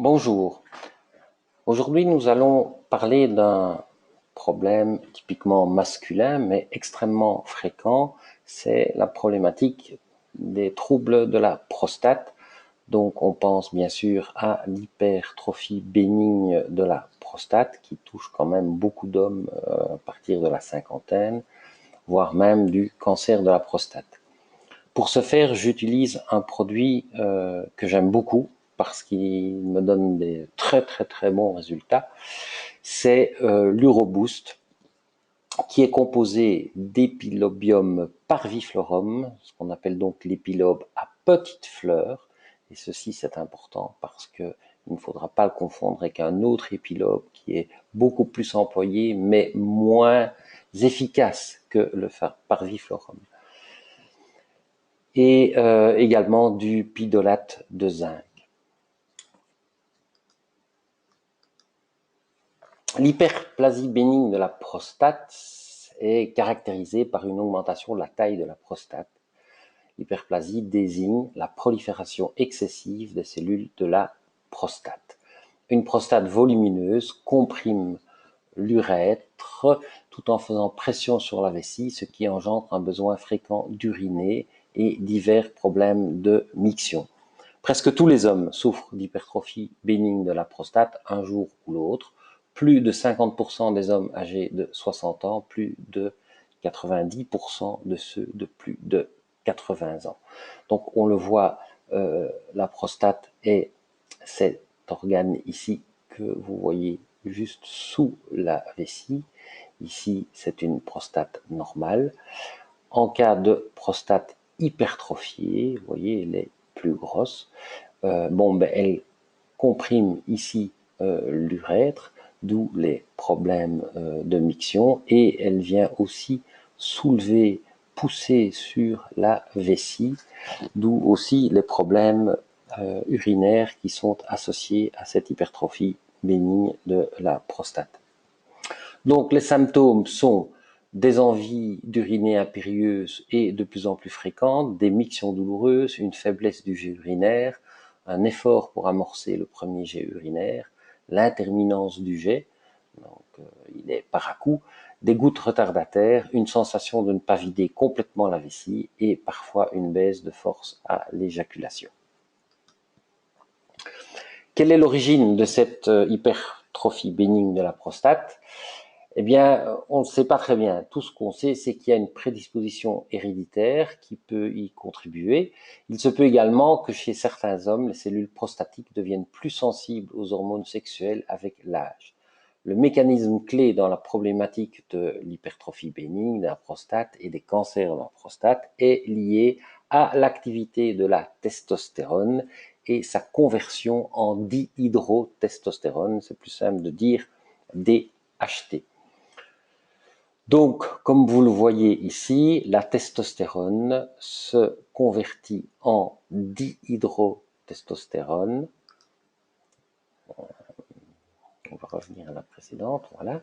Bonjour. Aujourd'hui, nous allons parler d'un problème typiquement masculin, mais extrêmement fréquent. C'est la problématique des troubles de la prostate. Donc, on pense bien sûr à l'hypertrophie bénigne de la prostate qui touche quand même beaucoup d'hommes à partir de la cinquantaine, voire même du cancer de la prostate. Pour ce faire, j'utilise un produit que j'aime beaucoup parce qu'il me donne des très bons résultats. C'est l'Uroboost, qui est composé d'épilobium parviflorum, ce qu'on appelle donc l'épilobe à petites fleurs. Et ceci, c'est important parce que il ne faudra pas le confondre avec un autre épilobe qui est beaucoup plus employé, mais moins efficace que le parviflorum. Et également du pidolate de zinc. L'hyperplasie bénigne de la prostate est caractérisée par une augmentation de la taille de la prostate. L'hyperplasie désigne la prolifération excessive des cellules de la prostate. Une prostate volumineuse comprime l'urètre tout en faisant pression sur la vessie, ce qui engendre un besoin fréquent d'uriner et divers problèmes de miction. Presque tous les hommes souffrent d'hypertrophie bénigne de la prostate un jour ou l'autre. Plus de 50% des hommes âgés de 60 ans, plus de 90% de ceux de plus de 80 ans. Donc on le voit, la prostate est cet organe ici que vous voyez juste sous la vessie. Ici, c'est une prostate normale. En cas de prostate hypertrophiée, vous voyez, elle est plus grosse. Elle comprime ici l'urètre, d'où les problèmes de miction, et elle vient aussi soulever, pousser sur la vessie, d'où aussi les problèmes urinaires qui sont associés à cette hypertrophie bénigne de la prostate. Donc les symptômes sont des envies d'uriner impérieuses et de plus en plus fréquentes, des mictions douloureuses, une faiblesse du jet urinaire, un effort pour amorcer le premier jet urinaire, l'interminence du jet, donc il est par à coup, des gouttes retardataires, une sensation de ne pas vider complètement la vessie et parfois une baisse de force à l'éjaculation. Quelle est l'origine de cette hypertrophie bénigne de la prostate? Eh bien, on ne sait pas très bien. Tout ce qu'on sait, c'est qu'il y a une prédisposition héréditaire qui peut y contribuer. Il se peut également que chez certains hommes, les cellules prostatiques deviennent plus sensibles aux hormones sexuelles avec l'âge. Le mécanisme clé dans la problématique de l'hypertrophie bénigne de la prostate et des cancers de la prostate est lié à l'activité de la testostérone et sa conversion en dihydrotestostérone. C'est plus simple de dire DHT. Donc, comme vous le voyez ici, la testostérone se convertit en dihydrotestostérone. On va revenir à la précédente, voilà.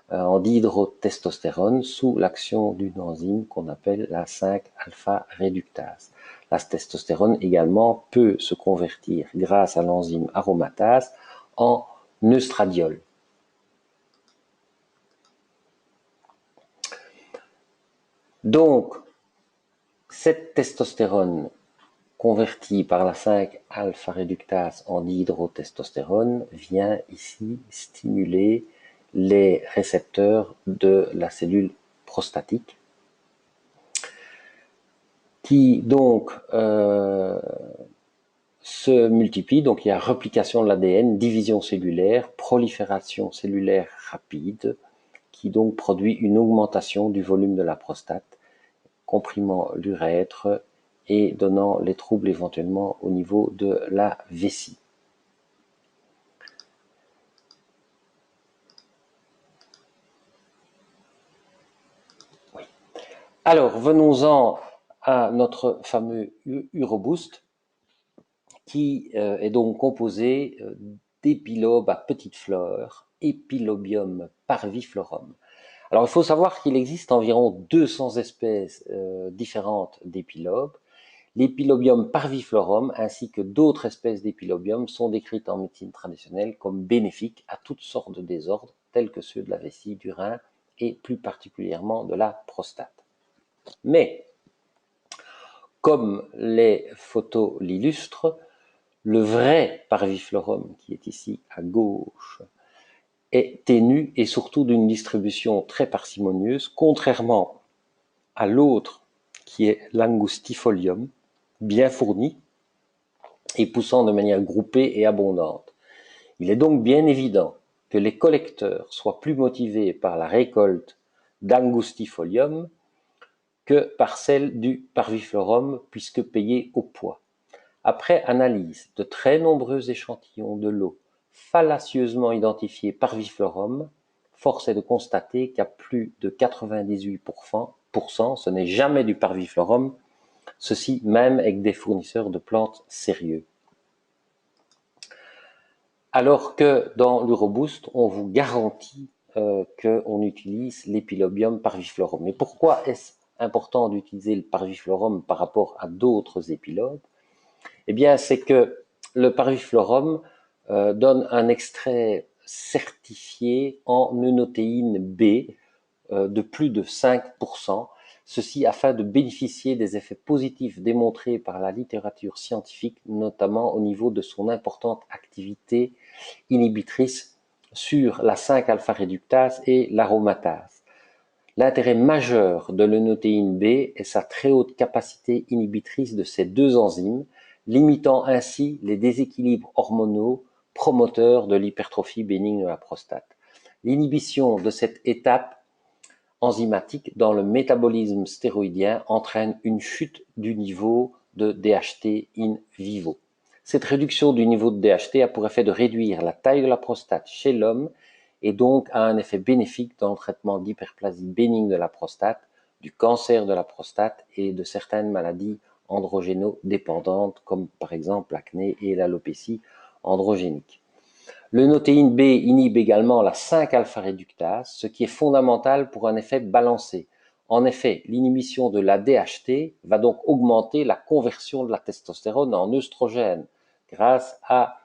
En dihydrotestostérone sous l'action d'une enzyme qu'on appelle la 5-alpha-réductase. La testostérone également peut se convertir grâce à l'enzyme aromatase en œstradiol. Donc, cette testostérone convertie par la 5-alpha-réductase en dihydrotestostérone vient ici stimuler les récepteurs de la cellule prostatique qui donc se multiplient. Donc il y a replication de l'ADN, division cellulaire, prolifération cellulaire rapide qui donc produit une augmentation du volume de la prostate, comprimant l'urètre et donnant les troubles éventuellement au niveau de la vessie. Oui. Alors, venons-en à notre fameux Uroboost, qui est donc composé d'épilobes à petites fleurs, Epilobium parviflorum. Alors, il faut savoir qu'il existe environ 200 espèces différentes d'épilobes. L'épilobium parviflorum ainsi que d'autres espèces d'épilobium sont décrites en médecine traditionnelle comme bénéfiques à toutes sortes de désordres tels que ceux de la vessie, du rein et plus particulièrement de la prostate. Mais, comme les photos l'illustrent, le vrai parviflorum, qui est ici à gauche, est ténu et surtout d'une distribution très parcimonieuse, contrairement à l'autre qui est l'angustifolium, bien fourni et poussant de manière groupée et abondante. Il est donc bien évident que les collecteurs soient plus motivés par la récolte d'angustifolium que par celle du parviflorum, puisque payés au poids. Après analyse de très nombreux échantillons de l'eau fallacieusement identifiés parviflorum, force est de constater qu'à plus de 98%, ce n'est jamais du parviflorum, ceci même avec des fournisseurs de plantes sérieux. Alors que dans l'Uroboost, on vous garantit qu'on utilise l'épilobium parviflorum. Mais pourquoi est-ce important d'utiliser le parviflorum par rapport à d'autres épilobes? Eh bien, c'est que le parviflorum donne un extrait certifié en eunotéine B de plus de 5%, ceci afin de bénéficier des effets positifs démontrés par la littérature scientifique, notamment au niveau de son importante activité inhibitrice sur la 5-alpha-réductase et l'aromatase. L'intérêt majeur de l'eunotéine B est sa très haute capacité inhibitrice de ces deux enzymes, limitant ainsi les déséquilibres hormonaux promoteurs de l'hypertrophie bénigne de la prostate. L'inhibition de cette étape enzymatique dans le métabolisme stéroïdien entraîne une chute du niveau de DHT in vivo. Cette réduction du niveau de DHT a pour effet de réduire la taille de la prostate chez l'homme et donc a un effet bénéfique dans le traitement d'hyperplasie bénigne de la prostate, du cancer de la prostate et de certaines maladies androgéno-dépendantes comme par exemple l'acné et l'alopécie androgénique. L'eunotéine B inhibe également la 5-alpha-réductase, ce qui est fondamental pour un effet balancé. En effet, l'inhibition de la DHT va donc augmenter la conversion de la testostérone en œstrogène grâce à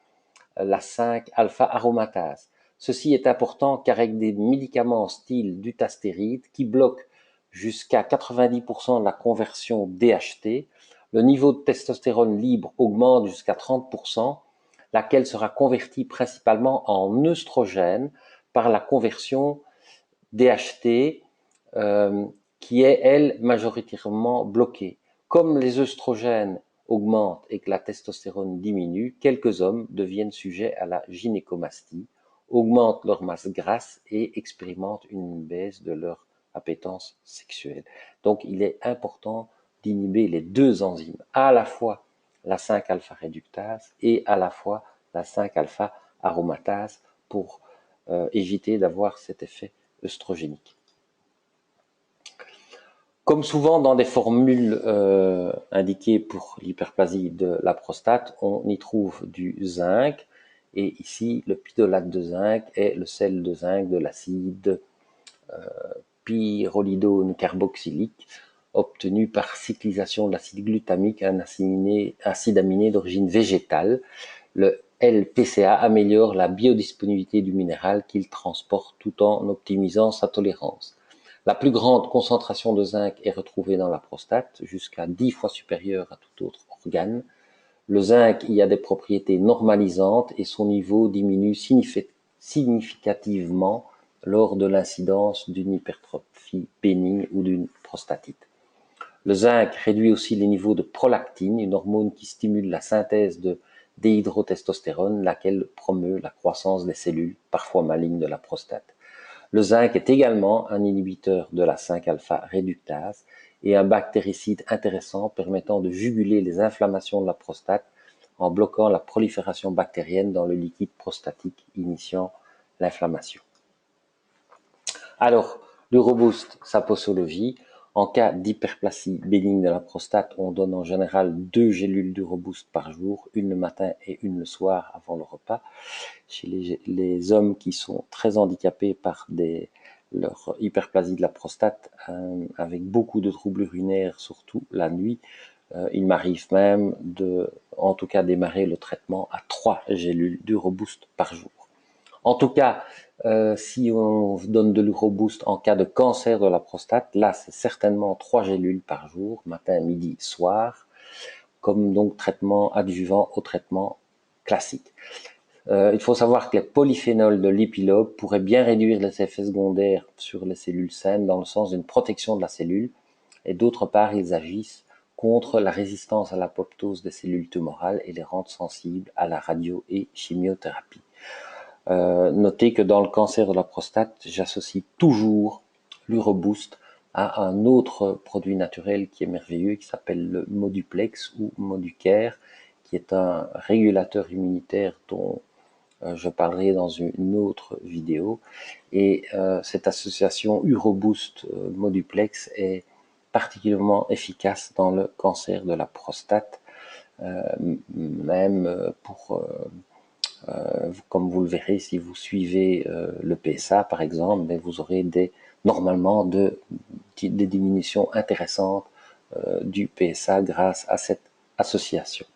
la 5-alpha-aromatase. Ceci est important car avec des médicaments style dutastéride qui bloquent jusqu'à 90% de la conversion DHT, le niveau de testostérone libre augmente jusqu'à 30%, laquelle sera convertie principalement en œstrogène par la conversion DHT qui est, elle, majoritairement bloquée. Comme les œstrogènes augmentent et que la testostérone diminue, quelques hommes deviennent sujets à la gynécomastie, augmentent leur masse grasse et expérimentent une baisse de leur appétence sexuelle. Donc il est important d'inhiber les deux enzymes, à la fois la 5-alpha-réductase et à la fois la 5-alpha-aromatase pour éviter d'avoir cet effet œstrogénique. Comme souvent dans des formules indiquées pour l'hyperplasie de la prostate, on y trouve du zinc. Et ici, le pidolate de zinc est le sel de zinc de l'acide pyrrolidone carboxylique obtenu par cyclisation de l'acide glutamique, un acide aminé d'origine végétale. Le LPCA améliore la biodisponibilité du minéral qu'il transporte tout en optimisant sa tolérance. La plus grande concentration de zinc est retrouvée dans la prostate, jusqu'à 10 fois supérieure à tout autre organe. Le zinc y a des propriétés normalisantes et son niveau diminue significativement lors de l'incidence d'une hypertrophie bénigne ou d'une prostatite. Le zinc réduit aussi les niveaux de prolactine, une hormone qui stimule la synthèse de déhydrotestostérone, laquelle promeut la croissance des cellules, parfois malignes, de la prostate. Le zinc est également un inhibiteur de la 5-alpha-réductase et un bactéricide intéressant permettant de juguler les inflammations de la prostate en bloquant la prolifération bactérienne dans le liquide prostatique, initiant l'inflammation. Alors, l'Uroboost, sa posologie. En cas d'hyperplasie bénigne de la prostate, on donne en général 2 gélules d'Uroboost par jour, une le matin et une le soir avant le repas. Chez les hommes qui sont très handicapés par leur hyperplasie de la prostate, avec beaucoup de troubles urinaires, surtout la nuit, Il m'arrive même de, en tout cas, démarrer le traitement à 3 gélules d'Uroboost par jour. En tout cas, si on donne de l'Uroboost en cas de cancer de la prostate, là, c'est certainement 3 gélules par jour, matin, midi, soir, comme donc traitement adjuvant au traitement classique. Il faut savoir que les polyphénols de l'épilogue pourraient bien réduire les effets secondaires sur les cellules saines dans le sens d'une protection de la cellule, et d'autre part, ils agissent contre la résistance à l'apoptose des cellules tumorales et les rendent sensibles à la radio et chimiothérapie. Notez que dans le cancer de la prostate, j'associe toujours l'Uroboost à un autre produit naturel qui est merveilleux, qui s'appelle le Moduplex ou Moducare, qui est un régulateur immunitaire dont je parlerai dans une autre vidéo. Et cette association Uroboost Moduplex est particulièrement efficace dans le cancer de la prostate, même pour comme vous le verrez si vous suivez le PSA par exemple, mais vous aurez normalement des diminutions intéressantes du PSA grâce à cette association.